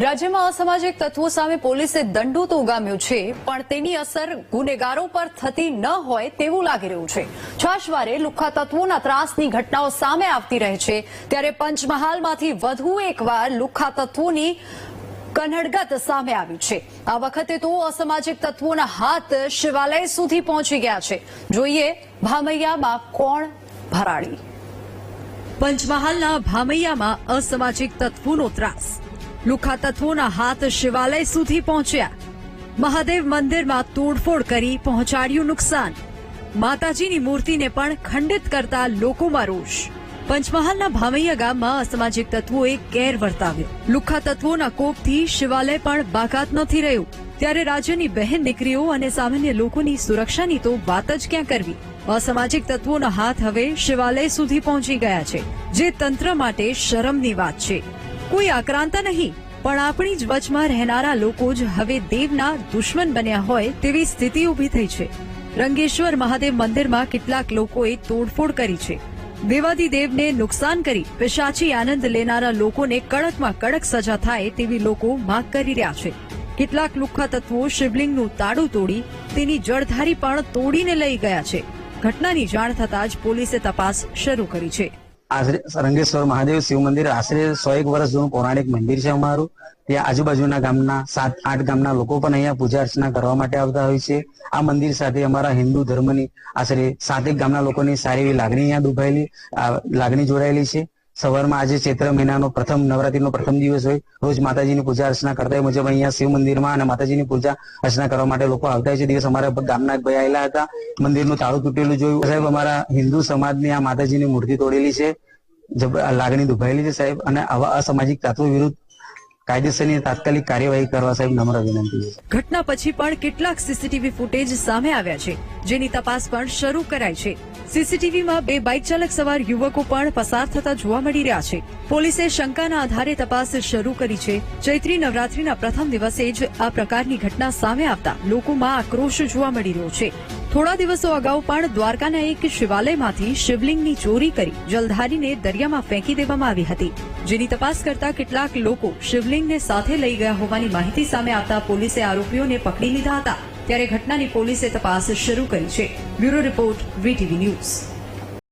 રાજ્યમાં અસામાજિક તત્વો સામે પોલીસે દંડો તો ઉગામ્યો છે, પણ તેની અસર ગુનેગારો પર થતી ન હોય તેવું લાગી રહ્યું છે। છાશવારે લુખ્ખા તત્વોના ત્રાસની ઘટનાઓ સામે આવતી રહે છે, ત્યારે પંચમહાલમાંથી વધુ એકવાર લુખ્ખા તત્વોની કનડગત સામે આવી છે। આ વખતે તો અસામાજિક તત્વોના હાથ શિવાલય સુધી પહોંચી ગયા છે। જોઈએ ભામૈયામાં કોણ ભરાડી। પંચમહાલના ભામૈયામાં અસામાજિક તત્વોનો ત્રાસ, લુખ્ખા તત્વોના હાથ શિવાલય સુધી પહોંચ્યા। મહાદેવ મંદિરમાં તોડફોડ કરી પહોંચાડ્યું નુકસાન, માતાજીની મૂર્તિને પણ ખંડિત કરતા લોકોમાં રોષ। પંચમહાલના ભામૈયા ગામમાં અસામાજિક તત્વોએ ગેરવર્તાવ્યો, લુખ્ખા તત્વોના કોપથી શિવાલય પણ બાકાત નથી રહ્યું, ત્યારે રાજ્યની બહેન દીકરીઓ અને સામાન્ય લોકોની સુરક્ષાની તો વાત જ ક્યાં કરવી। અસામાજિક તત્વોના હાથ હવે શિવાલય સુધી પહોંચી ગયા છે, જે તંત્ર માટે શરમની વાત છે। કોઈ આક્રાંતા નહીં, પણ આપણી જ વચમાં રહેનારા લોકો જ હવે દેવના દુશ્મન બન્યા હોય તેવી સ્થિતિ ઉભી થઈ છે। રંગેશ્વર મહાદેવ મંદિરમાં કેટલાક લોકોએ તોડફોડ કરી છે। દેવાધિદેવને નુકસાન કરી પિશાચી આનંદ લેનારા લોકોને કડકમાં કડક સજા થાય તેવી લોકો માંગ કરી રહ્યા છે। કેટલાક લુખ્ખા તત્વો શિવલિંગનું તાળું તોડી તેની જળધારી પણ તોડીને લઈ ગયા છે। ઘટનાની જાણ થતાં જ પોલીસે તપાસ શરૂ કરી છે। રંગેશ્વર મહાદેવ શિવ મંદિર આશરે 101 વર્ષ જૂનું પૌરાણિક મંદિર છે અમારું। ત્યાં આજુબાજુના ગામના 7-8 ગામના લોકો પણ અહીંયા પૂજા અર્ચના કરવા માટે આવતા હોય છે। આ મંદિર સાથે અમારા હિન્દુ ધર્મની આશરે 7 ગામના લોકોની સારી એવી લાગણી અહીંયા દુભાયેલી લાગણી જોડાયેલી છે। સવારમાં આજે ચૈત્ર મહિનાનો પ્રથમ નવરાત્રીનો પ્રથમ દિવસ હોય, રોજ માતાજીની પૂજા અર્ચના કરતા હોય મુજબ અહીંયા શિવ મંદિરમાં અને માતાજીની પૂજા અર્ચના કરવા માટે લોકો આવતા હોય છે। દિવસ અમારા ગામના એક ભાઈ આવેલા હતા, મંદિરનું તાળું તૂટેલું જોયું। સાહેબ, અમારા હિન્દુ સમાજની આ માતાજીની મૂર્તિ તોડેલી છે, લાગણી દુભાયેલી છે સાહેબ, અને આવા અસામાજિક તત્વો વિરુદ્ધ કાયદેસરની તાત્કાલિક કાર્યવાહી કરવા સાહેબ નમ્ર વિનંતી છે। ઘટના પછી પણ કેટલાક સીસીટીવી ફૂટેજ સામે આવ્યા છે, જેની તપાસ પણ શરૂ કરાઈ છે। સીસીટીવીમાં 2 બાઇક ચાલક સવાર યુવકો પણ પસાર થતા જોવા મળી રહ્યા છે। પોલીસે શંકાના આધારે તપાસ શરૂ કરી છે। ચૈત્રી નવરાત્રીના પ્રથમ દિવસે જ આ પ્રકારની ઘટના સામે આવતા લોકોમાં આક્રોશ જોવા મળી રહ્યો છે। થોડા દિવસો અગાઉ પણ દ્વારકાના એક શિવાલયમાંથી શિવલિંગની ચોરી કરી જલધારીને દરિયામાં ફેંકી દેવામાં આવી હતી, જેની તપાસ કરતા કેટલાક લોકો શિવલિંગને સાથે લઈ ગયા હોવાની માહિતી સામે આવતા પોલીસે આરોપીઓને પકડી લીધા હતા। ત્યારે ઘટનાની પોલીસે તપાસ શરૂ કરી છે। Bureau report, VTV news.